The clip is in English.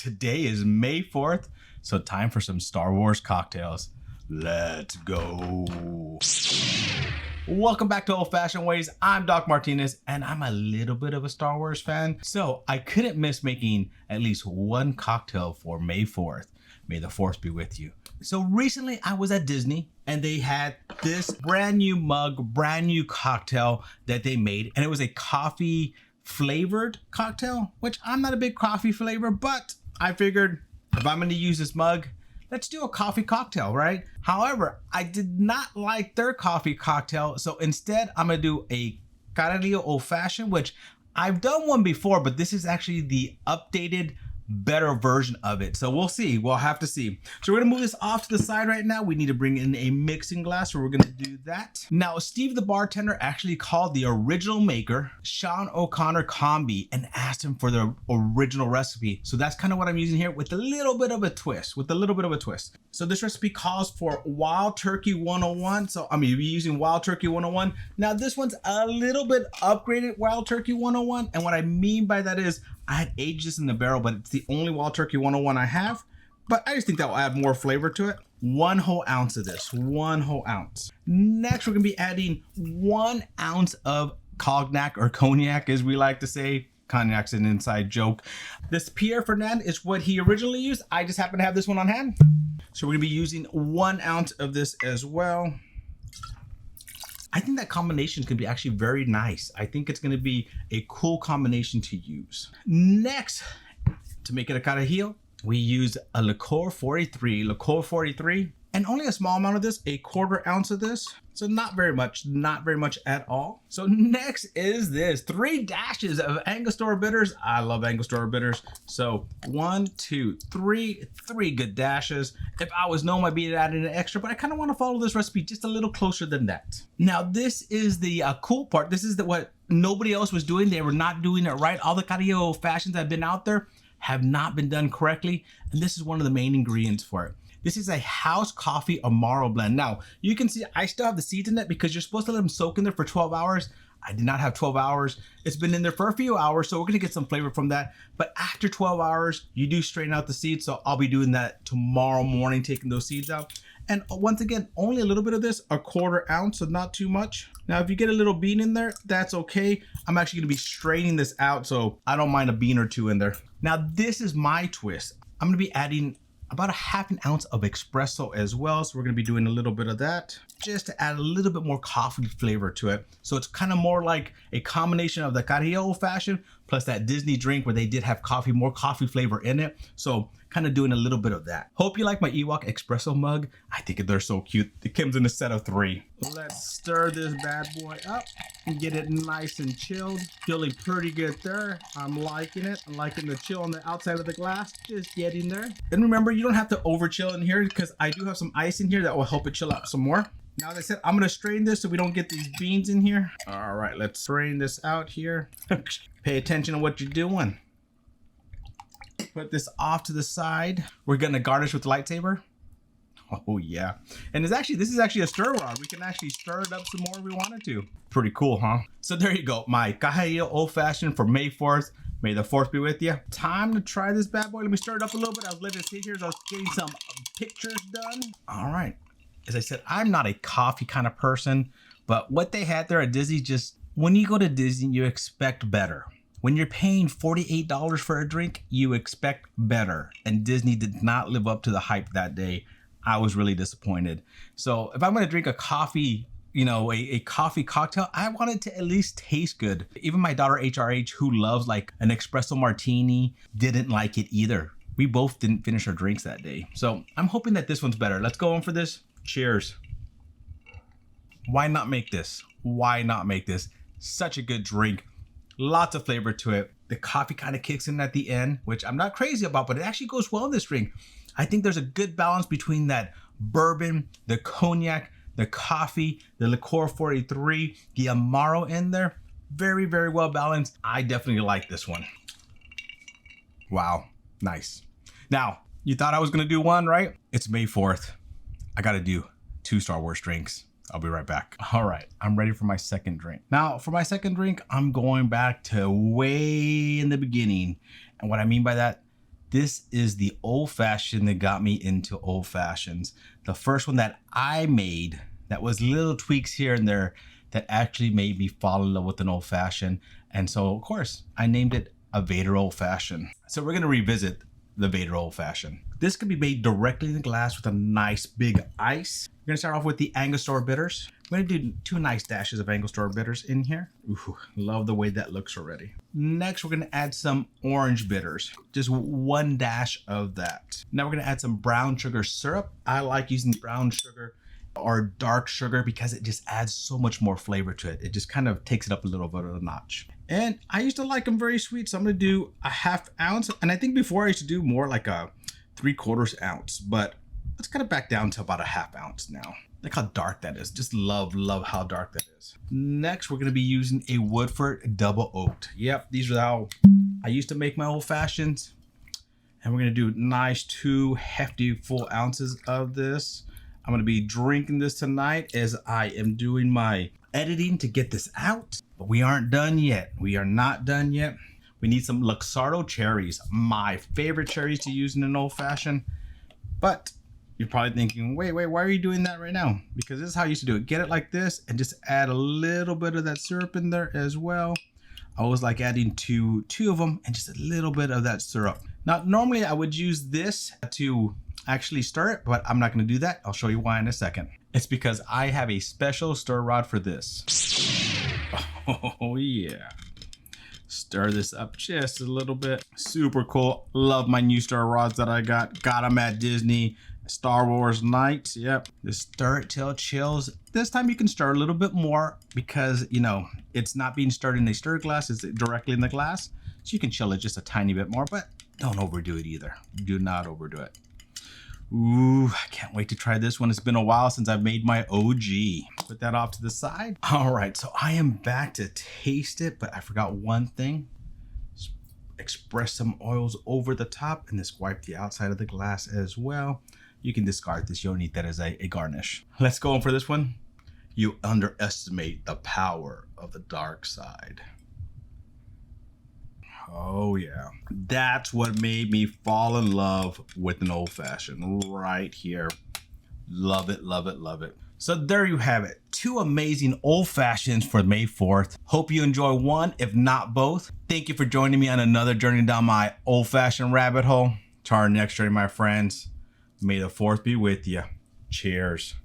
Today is May 4th, so time for some Star Wars cocktails. Let's go. Welcome back to Old Fashioned Ways. I'm Doc Martinez, and I'm a little bit of a Star Wars fan, so I couldn't miss making at least one cocktail for May 4th. May the Force be with you. So recently I was at Disney and they had this brand new mug, brand new cocktail that they made, and it was a coffee flavored cocktail, which I'm not a big coffee flavor, but I figured if I'm going to use this mug, let's do a coffee cocktail, right? However, I did not like their coffee cocktail, so instead I'm going to do a CARAJILLO old fashioned, which I've done one before, but this is actually the updated, better version of it. So we'll see. We'll have to see. So we're gonna move this off to the side right now. We need to bring in a mixing glass, so we're gonna do that. Now, Steve the bartender actually called the original maker, Sean O'Connor Combee, and asked him for the original recipe. So that's kind of what I'm using here with a little bit of a twist, So this recipe calls for Wild Turkey 101. So I'm gonna be using Wild Turkey 101. Now this one's a little bit upgraded Wild Turkey 101. And what I mean by that is I had aged this in the barrel, but it's the only Wild Turkey 101 I have. But I just think that will add more flavor to it. 1 whole ounce of this, 1 whole ounce. Next, we're gonna be adding 1 ounce of cognac, or cognac as we like to say. Cognac's an inside joke. This Pierre Ferrand is what he originally used. I just happen to have this one on hand. So we're gonna be using 1 ounce of this as well. I think that combination is going to be actually very nice. I think it's going to be a cool combination to use. Next, to make it a carajillo, we use a Licor 43, and only a small amount of this, a 1/4 ounce of this. So not very much at all. So next is this, 3 dashes of Angostura bitters. I love Angostura bitters. So 1, 2, 3 good dashes. If I was gnome, I'd be adding an extra, but I kind of want to follow this recipe just a little closer than that. Now this is the cool part. This is what nobody else was doing. They were not doing it right. All the CARAJILLO fashions that have been out there have not been done correctly. And this is one of the main ingredients for it. This is a house coffee AMARO blend. Now, you can see I still have the seeds in it because you're supposed to let them soak in there for 12 hours. I did not have 12 hours. It's been in there for a few hours, so we're gonna get some flavor from that. But after 12 hours, you do straighten out the seeds, so I'll be doing that tomorrow morning, taking those seeds out. And once again, only a little bit of this, a 1/4 ounce, so not too much. Now, if you get a little bean in there, that's okay. I'm actually gonna be straining this out, so I don't mind a bean or 2 in there. Now, this is my twist. I'm gonna be adding about a 1/2 ounce of espresso as well. So we're gonna be doing a little bit of that just to add a little bit more coffee flavor to it. So it's kind of more like a combination of the CARAJILLO old fashioned plus that Disney drink where they did have coffee, more coffee flavor in it. So kind of doing a little bit of that. Hope you like my Ewok espresso mug. I think they're so cute. It comes in a set of 3. Let's stir this bad boy up and get it nice and chilled. Feeling pretty good there. I'm liking it. I'm liking the chill on the outside of the glass. Just getting there. And remember, you don't have to over chill in here because I do have some ice in here that will help it chill out some more. Now, as I said, I'm gonna strain this so we don't get these beans in here. All right, let's strain this out here. Pay attention to what you're doing. Put this off to the side. We're gonna garnish with the lightsaber. Oh yeah. And this is actually a stir rod. We can actually stir it up some more if we wanted to. Pretty cool, huh? So there you go. My CARAJILLO old fashioned for May 4th. May the Force be with you. Time to try this bad boy. Let me stir it up a little bit. I was letting it sit here as I was getting some pictures done. All right. As I said, I'm not a coffee kind of person, but what they had there at Disney, just when you go to Disney, you expect better. When you're paying $48 for a drink, you expect better. And Disney did not live up to the hype that day. I was really disappointed. So if I'm gonna drink a coffee, a coffee cocktail, I want it to at least taste good. Even my daughter HRH, who loves like an espresso martini, didn't like it either. We both didn't finish our drinks that day. So I'm hoping that this one's better. Let's go in for this. Cheers. Why not make this? Why not make this? Such a good drink. Lots of flavor to it. The coffee kind of kicks in at the end, which I'm not crazy about, but it actually goes well in this drink. I think there's a good balance between that bourbon, the cognac, the coffee, the Licor 43, the AMARO in there. Very, very well balanced. I definitely like this one. Wow, nice. Now, you thought I was gonna do one, right? It's May 4th. I gotta do 2 Star Wars drinks. I'll be right back. All right, I'm ready for my second drink. Now, for my second drink, I'm going back to way in the beginning. And what I mean by that, This is the old fashioned that got me into old fashions. The first one that I made that was little tweaks here and there that actually made me fall in love with an old fashioned. And so, of course, I named it a Vader old fashioned. So we're going to revisit the Vader old fashioned. This can be made directly in the glass with a nice big ice. We're going to start off with the Angostura bitters. I'm going to do 2 nice dashes of Angostura bitters in here. Ooh, love the way that looks already. Next, we're going to add some orange bitters. Just 1 dash of that. Now we're going to add some brown sugar syrup. I like using brown sugar or dark sugar because it just adds so much more flavor to it. It just kind of takes it up a little bit of a notch. And I used to like them very sweet, so I'm going to do a 1/2 ounce. And I think before I used to do more like a 3/4 ounce, but let's cut it back down to about a 1/2 ounce now. Look how dark that is. Just love how dark that is. Next, we're going to be using a Woodford double oaked. Yep, these are how I used to make my old fashions. And we're going to do nice 2 hefty full ounces of this. I'm going to be drinking this tonight as I am doing my editing to get this out. But we aren't done yet. We are not done yet. We need some Luxardo cherries. My favorite cherries to use in an old fashioned. But you're probably thinking, wait, why are you doing that right now? Because this is how I used to do it. Get it like this and just add a little bit of that syrup in there as well. I always like adding two of them and just a little bit of that syrup. Now, normally I would use this to actually stir it, but I'm not going to do that. I'll show you why in a second. It's because I have a special stir rod for this. Oh yeah. Stir this up just a little bit. Super cool. Love my new stir rods that I got. Got them at Disney Star Wars nights. Yep. Just stir it till it chills. This time you can stir a little bit more because, you know, it's not being stirred in a stir glass. It's directly in the glass. So you can chill it just a tiny bit more, but don't overdo it either. Do not overdo it. Ooh, I can't wait to try this one. It's been a while since I've made my OG. Put that off to the side. All right, so I am back to taste it, but I forgot one thing. Express some oils over the top and just wipe the outside of the glass as well. You can discard this. You don't need that as a garnish. Let's go on for this one. You underestimate the power of the dark side. Oh yeah, that's what made me fall in love with an old fashioned right here. Love it, love it, love it. So there you have it. 2 amazing old fashions for May 4th. Hope you enjoy one, if not both. Thank you for joining me on another journey down my old fashioned rabbit hole. To our next journey, my friends. May the 4th be with you. Cheers.